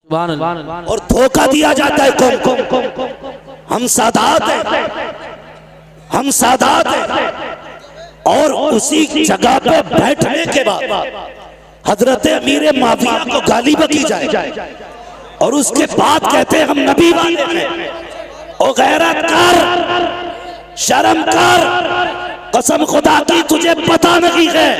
और धोखा दिया जाता है कौम को। हम सादात हैं, हम सादात हैं। और उसी जगह पे बैठने के बाद हजरत अमीर माविया को गाली बकी जाए और उसके बाद कहते हैं हम नबी वाले हैं। ओ गैरत कर, शर्म कर, कसम खुदा की तुझे पता नहीं है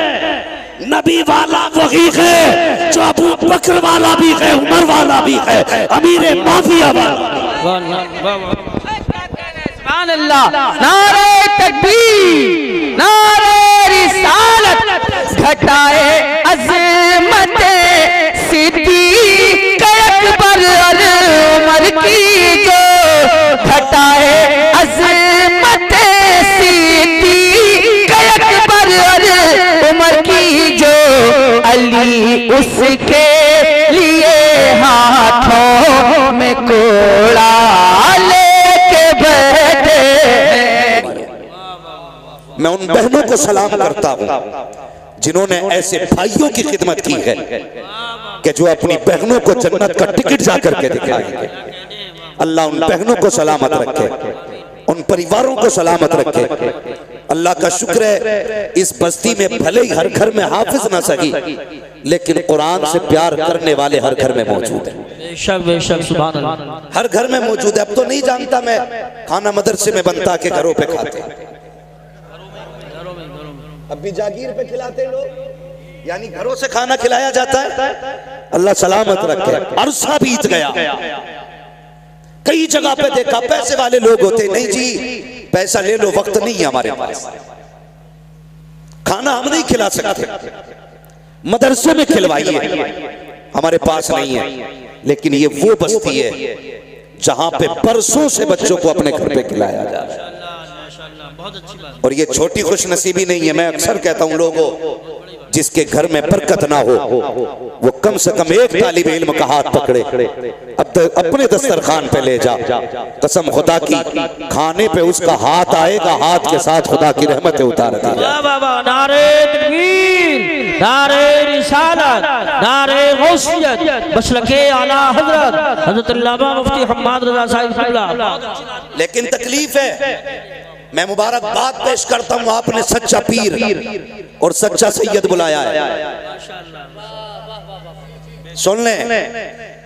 नबी वाला वही है जो अबू बकर वाला भी है, उमर वाला भी है, अमीर माविया वाला। सुभान अल्लाह। नारे तकबीर, नारे रिसालत, घटाए अज़मत सिद्दीक़ अकबर और उमर की जो, घटाए अज़मत सिद्दीक़ अकबर और उमर की जो, अली उसके लिए हाथों में कोड़ा लेके बैठे। मैं उन बहनों को सलाम करता हूँ जिन्होंने ऐसे भाइयों की खिदमत की है कि जो अपनी बहनों को जन्नत का टिकट जाकर के दिखाएंगे। अल्लाह उन बहनों को सलामत रखे, उन परिवारों को सलामत रखे। अल्लाह का शुक्र है इस बस्ती में भले ही हर घर में हाफिज ना सही, लेकिन कुरान से प्यार करने वाले हर घर में मौजूद है। बेशक सुभान अल्लाह, हर घर में मौजूद है। अब तो नहीं जानता मैं, खाना मदरसे में बनता के घरों पे खाते, अब भी जागीर पे खिलाते लोग, यानी घरों से खाना खिलाया जाता है। अल्लाह सलामत रखे। अरसा बीत गया, कई जगह पे देखा पैसे वाले लोग होते, नहीं जी पैसा ले लो, वक्त नहीं है हमारे पास, खाना हम नहीं खिला सकते, मदरसे में खिलवाइए, हमारे पास नहीं है। लेकिन ये वो बस्ती है जहां पे बरसों से बच्चों को अपने घर पे खिलाया जा रहा है। और ये छोटी खुशनसीबी नहीं है। मैं अक्सर कहता हूं लोगों, जिसके घर में बरकत ना हो वो कम से कम एक तालिब इल्म का हाथ पकड़े, अपने दस्तरखान पे ले जा। कसम खुदा की, खाने पे उसका हाथ आएगा, हाथ के साथ खुदा की रहमतें उतार दी। नारे तकबीर, नारे रिसालत, नारे गौसियत, मसलके आला हजरत हजरत अल्लामा मुफ्ती हम्माद रजा साहिब। लेकिन तकलीफ है, मैं मुबारकबाद पेश करता हूं, आपने सच्चा पीर और सच्चा सैयद बुलाया है। सुन लें,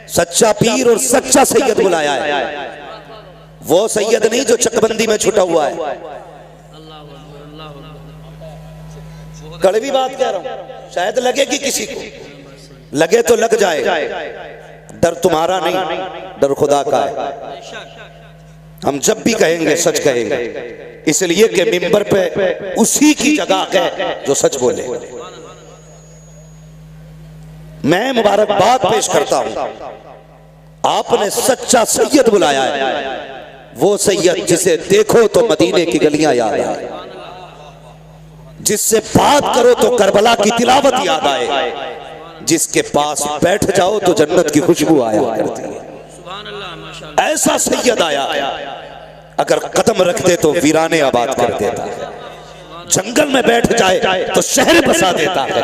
सच्चा पीर और सच्चा सैयद बुलाया है। वो सैयद नहीं जो चकबंदी में छुटा हुआ है। कड़वी बात कह रहा हूं, शायद लगेगी किसी को, लगे तो लग जाए। डर तुम्हारा नहीं, डर खुदा का है। हम जब भी कहेंगे सच कहेंगे, इसलिए कि मिंबर पे उसी की जगह है जो सच बोले। मैं मुबारकबाद पेश करता हूं, आपने सच्चा सैयद बुलाया है। वो सैयद जिसे देखो तो मदीने की गलियां याद आए, जिससे बात करो तो करबला की तिलावत याद आए, जिसके पास बैठ जाओ तो जन्नत की खुशबू आया करती है। ऐसा सैयद आया, अगर कदम रखते तो वीराने आबाद कर देता है, जंगल में बैठ जाए तो शहर बसा देता है,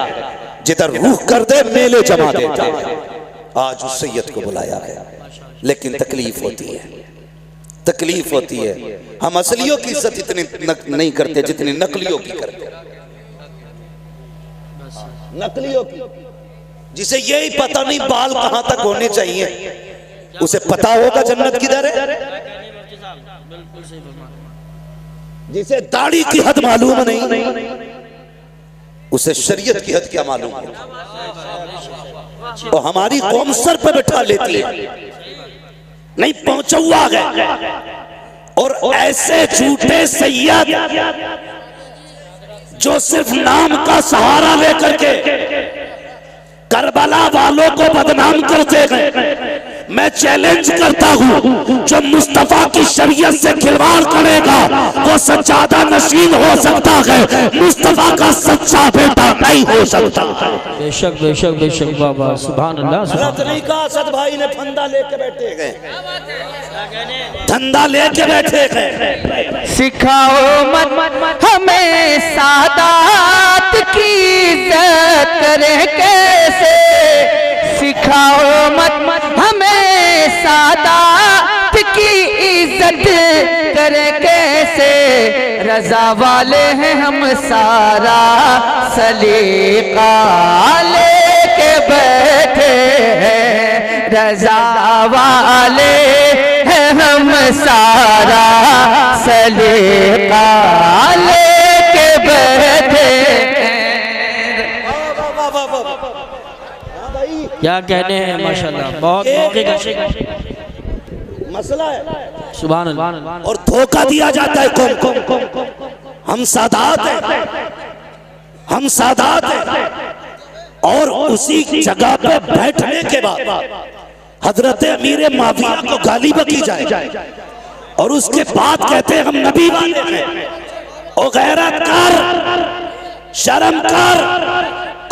जिधर रूह कर दे मेले जमा देता है। आज उस सैयद को बुलाया है, लेकिन तकलीफ होती है, तकलीफ होती है। हम असलियों की इज्जत इतनी नहीं करते जितनी नकलियों की करते। नकलियों की, जिसे यही पता नहीं बाल कहां तक होने चाहिए, उसे पता होगा जन्नत किधर है। जिसे दाढ़ी की हद मालूम नहीं, उसे शरीयत की हद क्या मालूम है। और हमारी कौम सर पे बैठा लेती है, नहीं पहुंचा हुआ है। और ऐसे झूठे सैयद जो सिर्फ नाम का सहारा लेकर के करबला वालों को बदनाम करते हैं, मैं चैलेंज करता हूं, जो मुस्तफा की शरीयत से खिलवाड़ करेगा वो सच्चादा नशीन हो सकता है, मुस्तफा का सच्चा बेटा नहीं हो सकता। बेशक बेशक बेशक बाबा, सुभान अल्लाह। असद भाई ने फंदा लेके बैठे गए, धंधा लेके बैठे गए। सिखाओ मत हमें सादात की इज्जत करें कैसे, सिखाओ मत हमें करे कैसे रजा वाले हैं हम, सारा सलीका लेके बैठे हैं, रजा वाले हैं हम, सारा सलीका लेके बैठे हैं। क्या कहने हैं माशाल्लाह, बहुत मौके का मसला है। सुभान अल्लाह। और धोखा दिया जाता है कौन? हम सादात हैं, हम सादात हैं। और उसी जगह पे बैठने के बाद हजरत अमीर माविया को गाली बकी जाए और उसके बाद कहते हैं हम नबी वाले हैं। ओ गैरत कर, शर्म कर,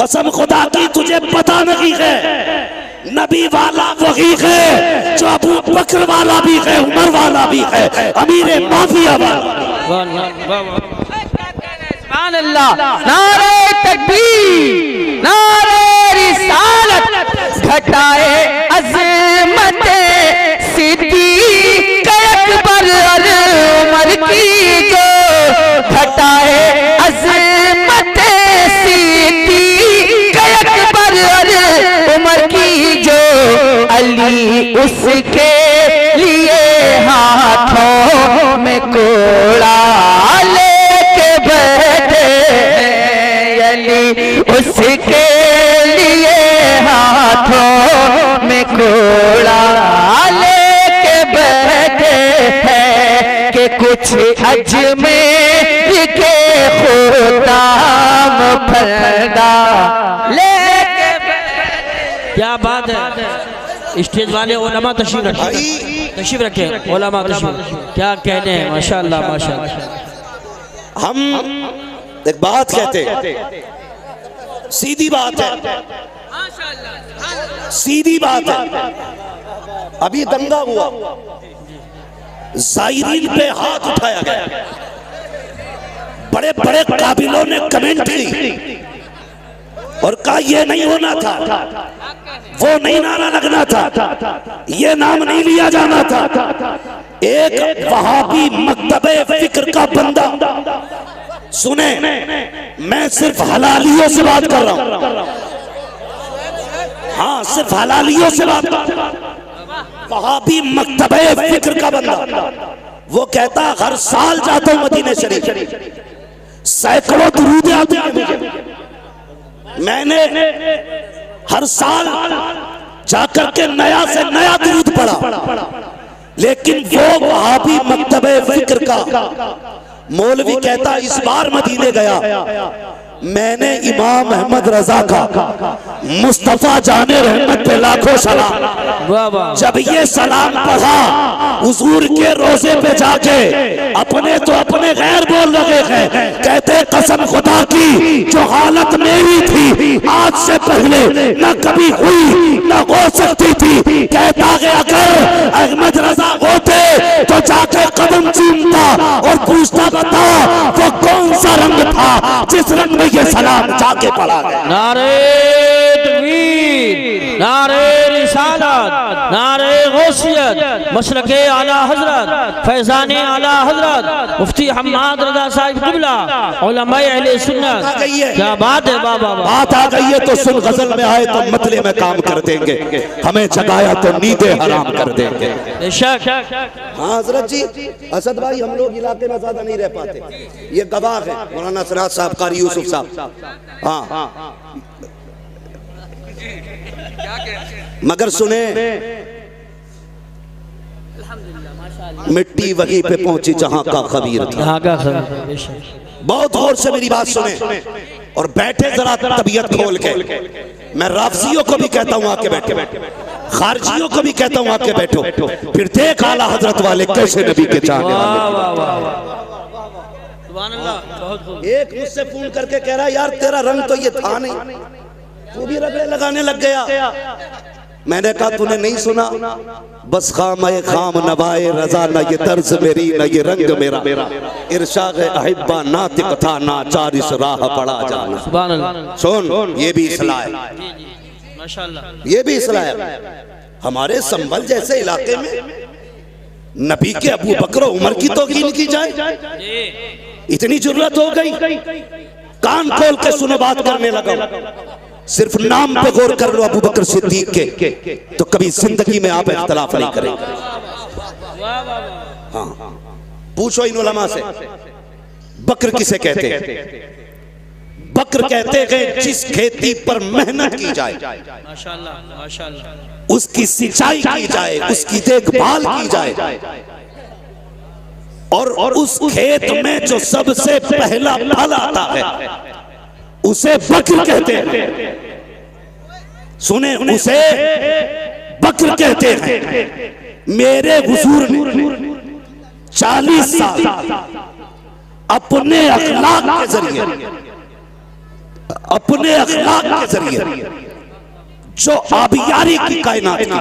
कसम खुदा की तुझे पता नहीं है, नबी वाला वही है जो अबू बकर वाला भी है, उमर वाला भी है, अमीर माफिया वाला। सुभान अल्लाह। नारे तकबीर, नारे रिसालत, घटाए अज़मत सिद्दीक़ अकबर और उमर की जो, घटाए अज़मत सिद्दीक़ अकबर और उमर की जो, अली उसके लिए हाथों में कोड़ा लेके बैठे हैं, अली उसके लिए हाथों में कोड़ा लेके बैठे हैं, कि कुछ अजमेर के खुदाम फरदा लेके बैठे। क्या बात है, स्टेज वाले उलमा तशरीफ रखे, तशरीफ रखे उलमा तशरीफ। क्या कहने हैं माशाल्लाह माशाल्लाह। हम एक बात कहते, सीधी बात है, सीधी बात है। अभी दंगा हुआ, जायरीन पे हाथ उठाया गया, बड़े बड़े काबिलों ने कमेंट की और कहा यह नहीं होना था, वो नहीं नारा लगना था, ये नाम नहीं लिया जाना था। एक वहाबी मकतबे फिक्र का बंदा, सुने मैं सिर्फ हलालियों से बात कर रहा हूं, हाँ सिर्फ हलालियों से बात कर रहा हूं। वहाबी मकतबे फिक्र का बंदा वो कहता हर साल जाता हूं मदीने शरीफ, सैकड़ों दुरूद आते हैं मुझे, मैंने हर साल जाकर के नया से नया दुरूद पढ़ा, लेकिन वो वहाबी मकतबे फिक्र का मौलवी कहता इस बार मदीने गया, मैंने इमाम अहमद रजा का मुस्तफा जाने रहमत पे लाखों सलाम, जब ये सलाम पढ़ा हुजूर के रोजे पे जाके अपने तो अपने गैर बोल रहे हैं, कहते कसम खुदा की जो हालत मेरी थी आज से पहले न कभी हुई न हो सकती थी, कहता है अगर अहमद रजा होते तो जाके कदम चूमता और पूछता बता वो कौन सा रंग था जिस रंग में ये सलाम जाके पढ़ा गया। नारे तकबीर, नारे रिसालत, नारे गौसियत, मसलके आला हजरत, फैजाने आला हजरत, मुफ्ती हम्माद रजा साहिब क़िबला, उलमाए अहले सुन्नत। क्या बात है बाबा, बात आ गई है तो सुन, गजल में आए तो मतले में काम कर देंगे, हमें जगाया तो नींदे हराम कर देंगे। बेशक। हाँ हजरत जी, असद भाई हम लोग इलाके में ज्यादा नहीं रह पाते, ये गवाह है मौलाना सराज साहब, कारी यूसुफ साहब, हाँ मगर सुने मिट्टी वहीं पे पहुंची जहां का खबीर था। बहुत गौर से मेरी बात सुने और बैठे जरा तबीयत खोल के। मैं राफजियों को भी कहता हूं आके बैठो, खारजियों को भी कहता हूं आके बैठो, फिर देख आला हजरत वाले कैसे नबी के चाहने वाले। एक मुझसे फोन करके कह रहा यार तेरा रंग तो ये था नहीं, तू भी रगड़े लगाने लग गया। मैंने कहा तूने नहीं सुना, बस खाम खाम नवाए रजा, न ये तर्ज मेरी न ये रंग मेरा, इरशाद अहिब्बा नातिक था नाचार इस राह पड़ा जाना। सुन ये भी इस्लाह है, ये भी इस्लाह है। हमारे संभल जैसे इलाके में नबी के अबू बकर उमर की तौकीन की जाए? इतनी जरूरत हो गई? कान खोल के सुनो, बात करने लगा। सिर्फ नाम पे गौर कर लो अबू बकर सिद्दीक के, तो कभी जिंदगी में आप इख्तलाफ नहीं करेंगे। हाँ, पूछो इन उलमा से, बकर किसे कहते हैं? बकर कहते हैं जिस खेती पर मेहनत की जाए, माशाअल्लाह माशाअल्लाह, उसकी सिंचाई की जाए, उसकी देखभाल की जाए, और उस खेत में जो सबसे पहला फल आता है उसे बकर कहते हैं। सुने, उसे बकर कहते हैं। मेरे हुजूर ने 40 साल अपने अखलाक के जरिए, अपने अखलाक के जरिए जो आबियारी की कायनात की,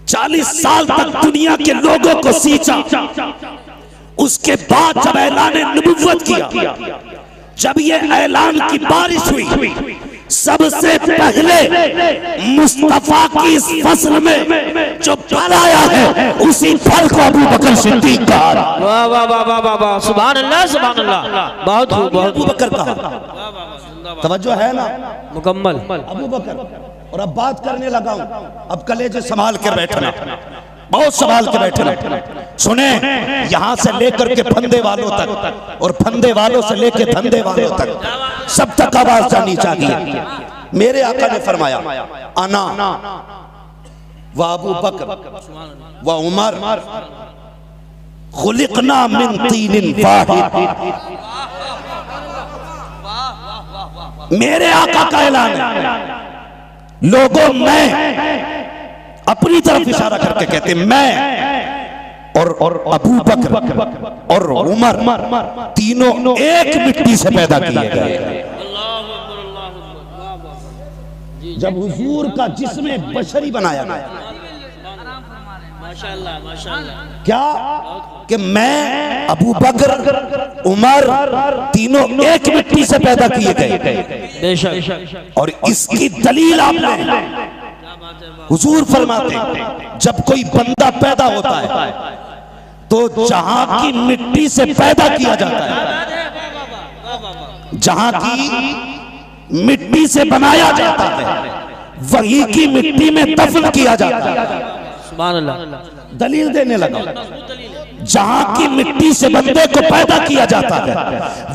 40 साल तक दुनिया के लोगों को सींचा। उसके बाद जब ऐलान नबुव्वत किया, जब ये ऐलान की बारिश हुई, सबसे पहले मुस्तफा की इस फसल में जो फल आया है उसी फल को अबू बकर सिद्दीक कहा। वाह वाह वाह वाह वाह वाह, सुभान अल्लाह सुभान अल्लाह, बहुत खूब बहुत अबू बकर कहा। तवज्जो है ना? मुकम्मल अबू बकर। और अब बात करने लगा हूं, अब कलेजे संभाल कर बैठना, बहुत संभाल के बैठना। सुने, यहां से लेकर के फंदे वालों तक और फंदे वालों से लेकर धंधे वालों तक सब तक आवाज जानी चाहिए। मेरे आका ने फरमाया, अना व अबू बकर व उमर खुलिकना मिन तीनिन वाहिद। मेरे आका का ऐलान है। लोगों, मैं अपनी तरफ इशारा करके कहते, मैं और अबू बकर और उमर तीनों एक मिट्टी से पैदा किए गए। जब हुजूर का जिस्म बशरी बनाया गया, माशाअल्लाह माशाअल्लाह, क्या कि मैं, अबू बकर, उमर तीनों एक मिट्टी से पैदा किए गए। बेशक। और इसकी दलील आपने, हुजूर फरमाते हैं जब कोई बंदा पैदा होता है तो जहां की मिट्टी से पैदा किया जाता है, जहां की मिट्टी से बनाया जाता है, वही की मिट्टी में दफन किया जाता है। सुभान अल्लाह। दलील देने लगा, जहां की मिट्टी से बंदे को पैदा किया जाता है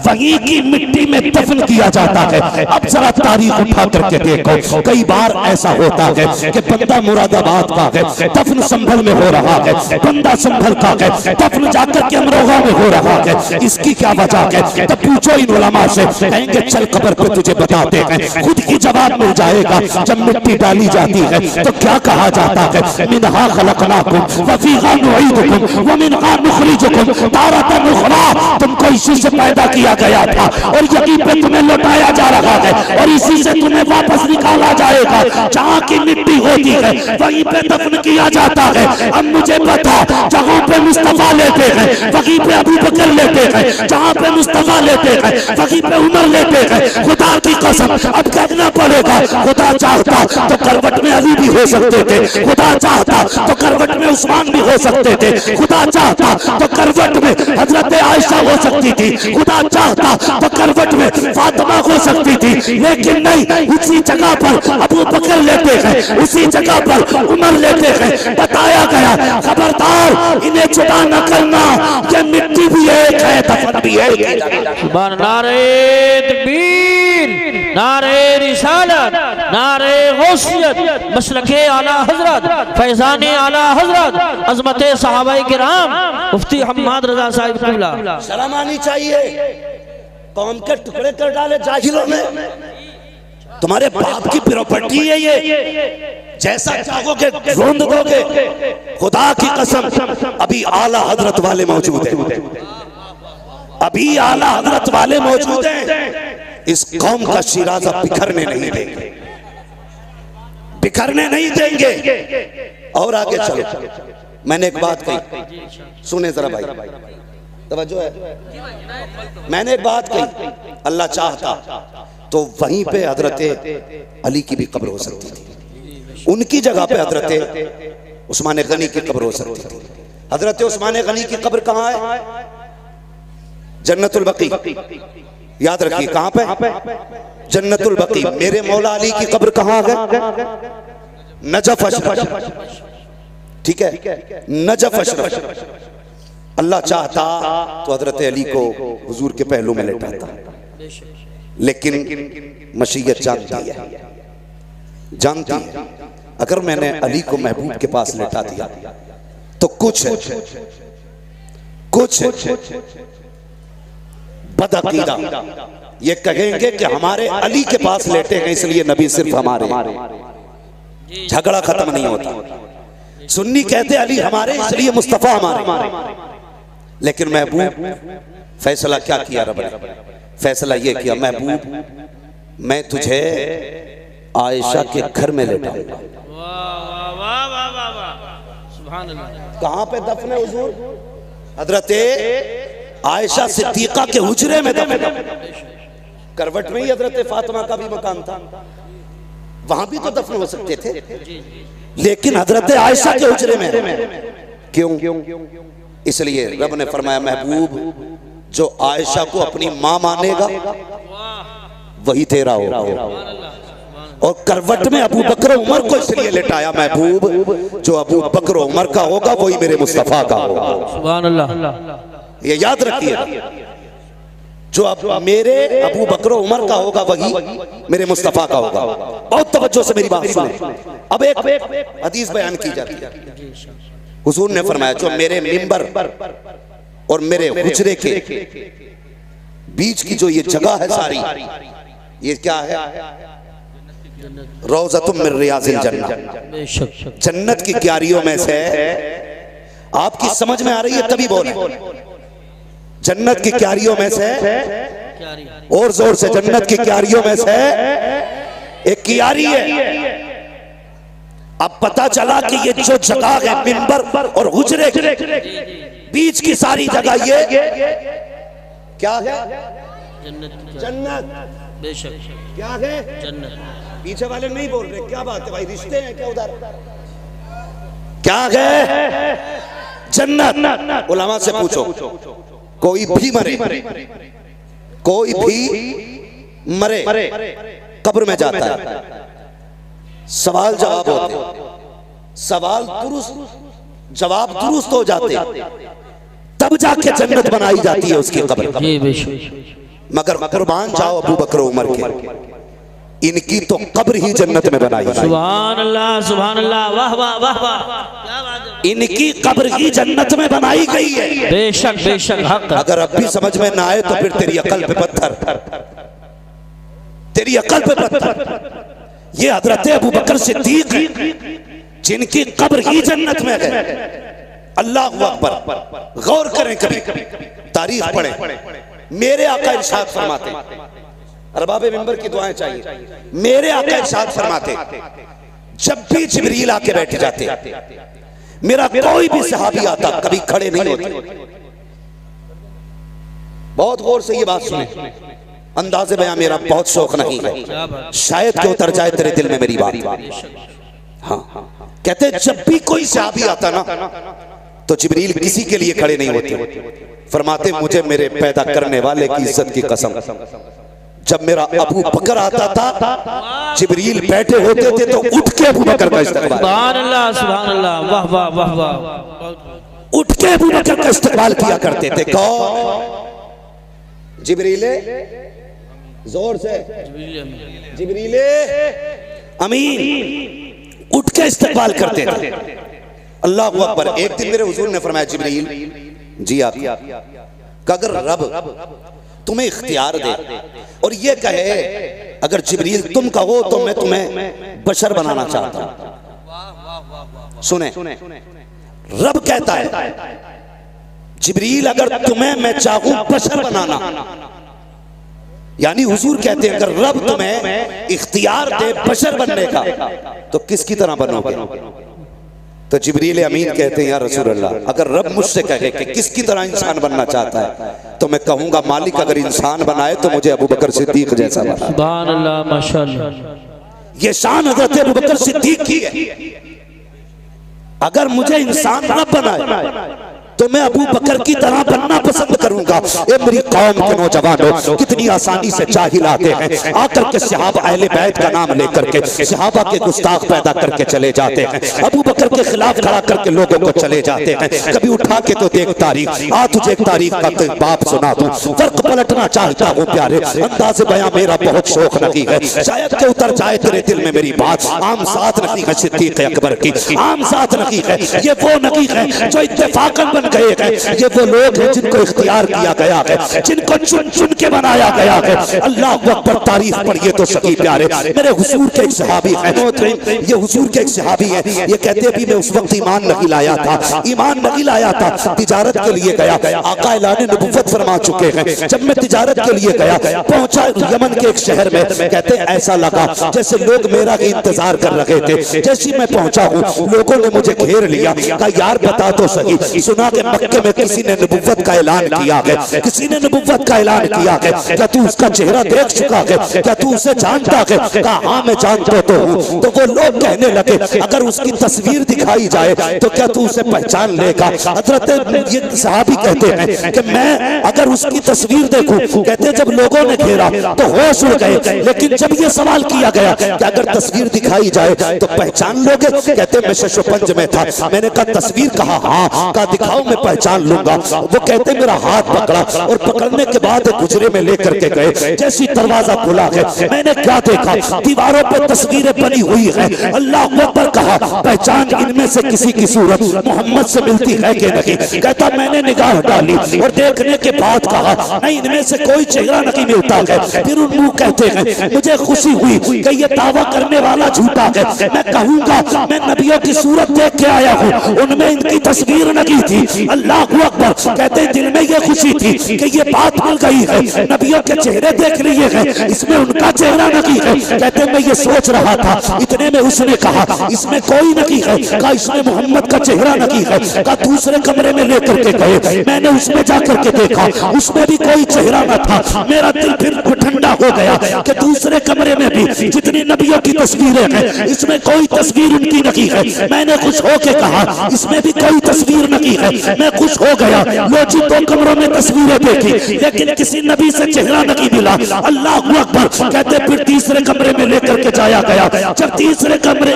वहीं की मिट्टी में दफन किया जाता है। अब जरा तारीख उठा करके देखो, कई बार ऐसा होता है कि बंदा मुरादाबाद का है, दफन संभल में हो रहा है, बंदा संभल का है, दफन जाकर के अमरोहा में हो रहा है। इसकी क्या वजह है? तब पूछो इन उलमा से, कहेंगे चल कब्र पे तुझे बताते हैं। खुद ही जवाब मिल जाएगा। जब मिट्टी डाली जाती है तो क्या कहा जाता है? मिनहा खलकनाकुम व फीहा नुईदुकुम व मिनहा नुखरिजुकुम तारतन उखरा। तुमको इसी से पैदा किया गया था और यहीं पे तुम्हें लौटाया जा रहा है और इसी से तुम्हें वापस निकाला जाएगा। जहाँ की मिट्टी होती है वहीं पे दफन किया जाता है। अब मुझे पता, जहाँ पे मुस्तफा लेते हैं वहीं पे अबू बकर लेते हैं, जहाँ पे मुस्तफा लेते हैं वहीं पे उमर लेते हैं। खुदा की कसम अब कहना पड़ेगा, खुदा चाहता तो करवट में अली भी हो सकते थे, खुदा चाहता तो करवट में उस्मान भी हो सकते थे, खुदा चाहता तो करवट में हजरत आयशा हो सकती थी, खुदा चाहता तो करवट में फातिमा हो सकती थी। लेकिन नहीं, उसी जगह पर अबू बकर लेते हैं, उसी जगह पर उमर लेते हैं। बताया गया, खबरदार इन्हें जुदा न करना, ये मिट्टी भी एक है, दफन भी एक है। नारे तकबीर, नारे रिसालत, नारे गौसियत, मसलके आला हजरत, फैजाने आला हजरत, अजमते सहाबाए किराम, मुफ्ती हम्माद रजा साहिब क़िबला। शर्म आनी चाहिए। कौम के टुकड़े कर डाले जाहिलों ने। तुम्हारे बाप की प्रॉपर्टी है ये, जैसा चाहोगे रोंद दोगे। खुदा की कसम अभी आला हजरत वाले मौजूद हैं, अभी आला हजरत वाले मौजूद हैं। इस कौम का शिराजा बिखरने नहीं देंगे, बिखरने नहीं देंगे। और आगे चलो, मैंने एक बात कही, सुने जरा भाई, तवज्जो है। मैंने एक बात कही, अल्लाह चाहता तो वहीं पे हजरत अली की भी कब्र हो सकती थी, उनकी जगह पे हजरत उस्मान गनी की कब्र हो सकती थी। हजरत उस्मान गनी की कब्र कहाँ है? जन्नतुल बकी। याद रखिए कहाँ पे? जन्नतुल बकी। मेरे मौला अली की कब्र कहाँ है? नजफ अशरफ। ठीक है, नजफ अशरफ। अल्लाह चाहता तो हजरत अली को हुजूर के पहलू में लेटाता, लेकिन मशीयत जानती है अगर मैंने अली को महबूब के पास लेटा दिया तो कुछ बदअकीदा ये कहेंगे कि हमारे अली के पास लेटे हैं इसलिए नबी सिर्फ हमारे। झगड़ा खत्म नहीं होता। सुन्नी कहते अली हमारे इसलिए मुस्तफा हमारे। लेकिन महबूब फैसला क्या किया रब ने? फैसला ये किया, महबूब मैं तुझे आयशा के घर में लेटाऊंगा। कहां पे दफन है हुजूर? हजरते आयशा सिद्दीका के हुजरे में दफन है। करवट में ही हजरत फातिमा का भी मकान था, वहां भी तो दफन हो सकते थे, लेकिन हजरत आयशा के हुजरे में क्यों? इसलिए रब ने फरमाया महबूब जो आयशा को अपनी मां मानेगा वही तेरा होगा। और करवट में अबू बकर उमर को इसलिए लेटाया महबूब जो अबू बकर उमर का होगा वही मेरे मुस्तफा का होगा। सुभान अल्लाह। ये याद रखिए, जो अब मेरे अबू बकर उमर का होगा वही मेरे मुस्तफा का होगा। बहुत तवज्जो से मेरी बात सुने। अब एक हदीस बयान की जाती है। हुजूर ने फरमाया जो मेरे मिंबर और मेरे हुजरे के बीच की जो ये जगह है सारी, ये क्या है? रौज़तुम मिन रियाज़िल जन्नह। जन्नत की क्यारियों में से। आपकी समझ में आ रही है तभी बोल। जन्नत की क्यारियों में से, और जोर से, जन्नत की क्यारियों में से एक क्यारी है। अब पता चला कि ये जो जगह है मिंबर और हुजरे के बीच की सारी जगह ये क्या है? जन्नत। बेशक क्या है? जन्नत। पीछे वाले नहीं बोल रहे, क्या बात है भाई? रिश्ते हैं क्या उधर? क्या है? जन्नत। उलमा से पूछो, कोई भी मरे, कोई भी मरे कब्र में जाता है, सवाल जवाब होते, सवाल दुरुस्त जवाब दुरुस्त हो जाते, तब जाके जन्नत बनाई जाती है उसकी कब्र। मगर कुर्बान जाओ अबू बकर उमर के, इनकी तो कब्र ही जन्नत में बनाई। सुभान अल्लाह, सुभान अल्लाह, वाह वाह वाह वाह। इनकी कब्र ही जन्नत में बनाई गई है। बेशक बेशक हक। अगर अब भी समझ में ना आए तो फिर तेरी अकल पे पत्थर, तेरी अकल पे पत्थर। ये हजरत अबू बकर सिद्दीक जिनकी कब्र ही जन्नत में है। अल्लाह अकबर। गौर करें, कभी तारीख पढ़ें। मेरे आका इरशाद फरमाते, अरबाबे मिंबर की दुआएं चाहिए। मेरे आका इरशाद फरमाते जब भी जिब्रील आके बैठ जाते, मेरा कोई भी सहाबी आता कभी खड़े नहीं होते। बहुत गौर से ये बात सुने, अंदाज़े बयां मेरा बहुत शौक नहीं है, शायद कि उतर जाए तेरे दिल में मेरी बात। हाँ, कहते जब भी कोई सहाबी आता ना तो जिब्रील किसी के लिए खड़े नहीं होते। फरमाते मुझे मेरे पैदा करने वाले की इज्जत की कसम, जब मेरा अबू बकर आता था जिब्रील बैठे होते थे तो उठ के अबू बकर का इस्तकबाल। सुभान अल्लाह, सुभान अल्लाह, वाह वाह वाह वाह। उठ के अबू बकर का इस्तकबाल किया करते थे। कौन? जिब्रील। जोर से, जिब्रील अमीन उठ के इस्तकबाल करते थे। अल्लाह अकबर। एक दिन मेरे हुजूर ने फरमाया जिब्रील जी आप अगर रब तुम्हें इख्तियार दे और ये कहे अगर जिब्रील तुम कहो तो मैं तुम्हें बशर बनाना चाहता हूं। सुने, रब कहता है जिब्रील अगर तुम्हें मैं चाहूं बशर बनाना, यानी हुजूर कहते हैं अगर रब तुम्हें इख्तियार दे बशर बनने का तो किसकी तरह बनोगे? तो जिब्रील अमीन कहते हैं या रसूल अल्लाह अगर रब मुझसे कहे कि किसकी तरह इंसान बनना चाहता है तो मैं कहूंगा मालिक अगर इंसान बनाए तो मुझे अबू बकर सिद्दीक जैसा बना। सुभान अल्लाह, माशाअल्लाह। ये शान हज़रत अबू बकर सिद्दीक की है। अगर मुझे इंसान न बनाए तो मैं अबू बकर की तरह बनना पसंद करूंगा। ये मेरी कौम के नौजवानों कितनी आसानी से जाहिल आते हैं, आकर के सहाबा अहले बैत का नाम लेकर के सहाबा के गुस्ताख पैदा करके चले जाते हैं, अबू बकर के खिलाफ खड़ा करके लोगों को चले जाते हैं। कभी उठा के तो देख तारीख, आ तुझे एक तारीख का बाप सुना दूं, फर्क पलटना चाहता हूँ प्यारे, अंदाज़े बयां मेरा बहुत शौक नहीं है, शायद के उतर जाए तेरे दिल में मेरी बात। आम साथ नहीं है सिद्दीक़ अकबर की, आम साथ नहीं है ये वो नहीं है जो इत्तेफाकन बन गए हैं, ये वो लोग हैं जिनको इख्तियार किया गया है, जिनको चुन चुन के बनाया गया है। अल्लाह अकबर, तारीफ पढ़िए तो सही प्यारे। मेरे हुजूर के एक सहाबी हैं, ये हुजूर के एक सहाबी हैं, ये कहते भी मैं उस वक्त ईमान नहीं लाया था, ईमान नहीं लाया था, तिजारत के लिए गया, आका ऐलान नबुव्वत फरमा चुके हैं। जब मैं तिजारत के लिए गया, पहुंचा यमन के एक शहर में, कहते ऐसा लगा जैसे लोग मेरा इंतजार कर रहे थे। जैसी मैं पहुंचा हूँ लोगों ने मुझे घेर लिया, कहा यार बता तो सही, सुना के मक्के में किसी ने नबुव्वत का ऐलान किया है, किसी ने नबुव्वत का ऐलान किया है, क्या तू उसका चेहरा देख चुका है, क्या तू उसे जानता है? कहा हाँ मैं जानता तो हूँ। तो वो लोग कहने लगे अगर उसकी तस्वीर दिखाई जाए तो क्या तू उसे पहचान लेगा? हजरत ये सहाबी कहते हैं कि मैं अगर उसकी तस्वीर देखूं, कहते जब लोगों ने घेरा तो होश उड़ गए, लेकिन जब ये सवाल किया गया कि अगर तस्वीर दिखाई जाए तो पहचान लोगे? कहते मैं शशोपंज में था, मैंने कहा तस्वीर कहा? हाँ। कहा दिखाओ मैं पहचान लूंगा। वो कहते मेरा हाथ पकड़ा और पकड़ने के बाद गुजरे में लेकर के गए। जैसी दरवाजा खुला है मैंने क्या देखा, दीवारों पर तस्वीरें बनी हुई है। अल्लाह अकबर कहा पहचान इनमें से किसी की सूरत मोहम्मद से मिलती है कि नहीं? कहता मैंने निगाह डाली और देखने के बाद कहा नहीं इनमें से कोई चेहरा नहीं मिलता है। फिर उन मुंह कहते हैं मुझे खुशी हुई कि ये दावा करने वाला झूठा है, मैं कहूंगा मैं नबियों की सूरत देख के आया हूँ, उनमें इनकी तस्वीर नहीं थी। अल्लाह अकबर, कहते दिल में ये खुशी थी कि ये बात मिल गई है, नबियों के चेहरे देख लिए हैं, इसमें उनका चेहरा नहीं है। कहते मैं ये सोच रहा था, इतने में उसने कहा इसमें कोई नहीं है, कहा इसमें मोहम्मद का चेहरा नहीं है। कहा दूसरे कमरे में लेकर के गए, मैंने उसमें जाकर के देखा, उसमें भी कोई चेहरा न था। मेरा दिल फिर ठंडा हो गया कि दूसरे कमरे में भी जितनी नबियों की तस्वीरें हैं इसमें कोई तस्वीर उनकी नहीं है। मैंने खुश होके कहा इसमें भी कोई तस्वीर नहीं है। मैं खुश हो गया, लो जी दो कमरों में तस्वीरें देखी लेकिन किसी नबी से चेहरा नहीं मिला। अल्लाह अकबर, कहते फिर तीसरे कमरे में लेकर के जाया गया। जब तीसरे कमरे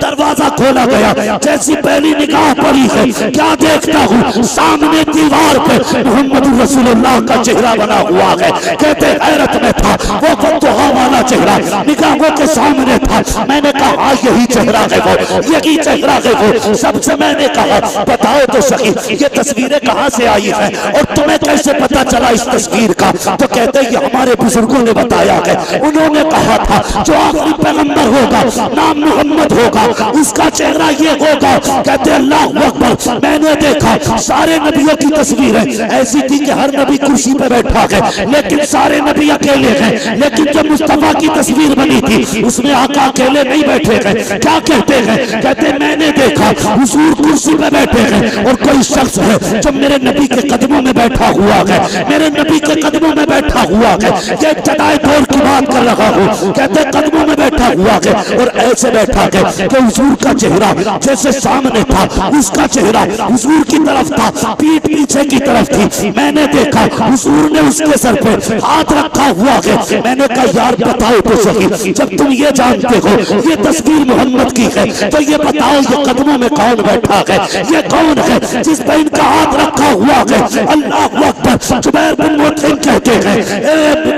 दरवाजा खोला गया, जैसी पहली निगाह पड़ी है क्या देखता हूँ, सामने दीवार पे मोहम्मद रसूलुल्लाह का चेहरा बना हुआ है। कहते हैरत में था, वो फतुहा वाला चेहरा निगाहों के सामने था। मैंने कहा यही चेहरा है वो, यही चेहरा है वो। सबसे मैंने कहा बताओ तो सही ये तस्वीरें कहाँ से आई है और तुम्हें कैसे पता चला इस तस्वीर का? तो कहते ये हमारे बुजुर्गों ने बताया है, उन्होंने कहा था जो आखिरी पैगंबर होगा नाम मोहम्मद होगा, उसका चेहरा ये होगा। कहते अल्लाह अकबर, मैंने देखा सारे नबियों की तस्वीरें ऐसी थी कि हर नबी कुर्सी पर बैठा है लेकिन सारे नबी अकेले हैं। लेकिन जब मुस्तफा की तस्वीर बनी थी उसमें आका अकेले नहीं बैठे हैं। क्या कहते हैं? कहते मैंने देखा हुजूर कुर्सी पर बैठे हैं और कोई शख्स है जो मेरे नबी के कदमों में बैठा हुआ है, मेरे नबी के कदमों में बैठा हुआ है। ये इब्तदाई दौर की बात कर रहा हूँ, कहते कदमों में बैठा हुआ है और ऐसे बैठा है कि हुजूर का चेहरा जैसे सामने था, उसका चेहरा हुजूर की तरफ था, पीठ पीछे की तरफ थी। मैंने देखा हुजूर ने उसके सर पे हाथ रखा हुआ है। मैंने कहा यार बताओ तो सही, जब तुम ये जानते हो ये तस्वीर मोहम्मद की है तो ये बताओ ये कदमों में कौन बैठा है, ये कौन है जिस पर इनका हाथ रखा हुआ है? अल्लाह अकबर। जुबैर बिन मुतइम कहते हैं,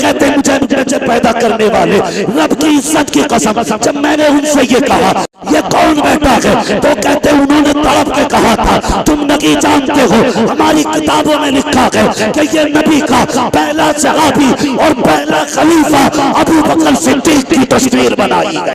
कहते मुझे पैदा करने वाले रब की इज्जत की कसम, जब मैंने उनसे ये कहा ये कौन बैठा है तो कहते उन्होंने तड़प के कहा था तुम नहीं जानते हो, हमारी किताबों में लिखा है कि ये नबी का पहला सहाबी और पहला खलीफा अबू बकर सिद्दीक की तस्वीर बनाई है।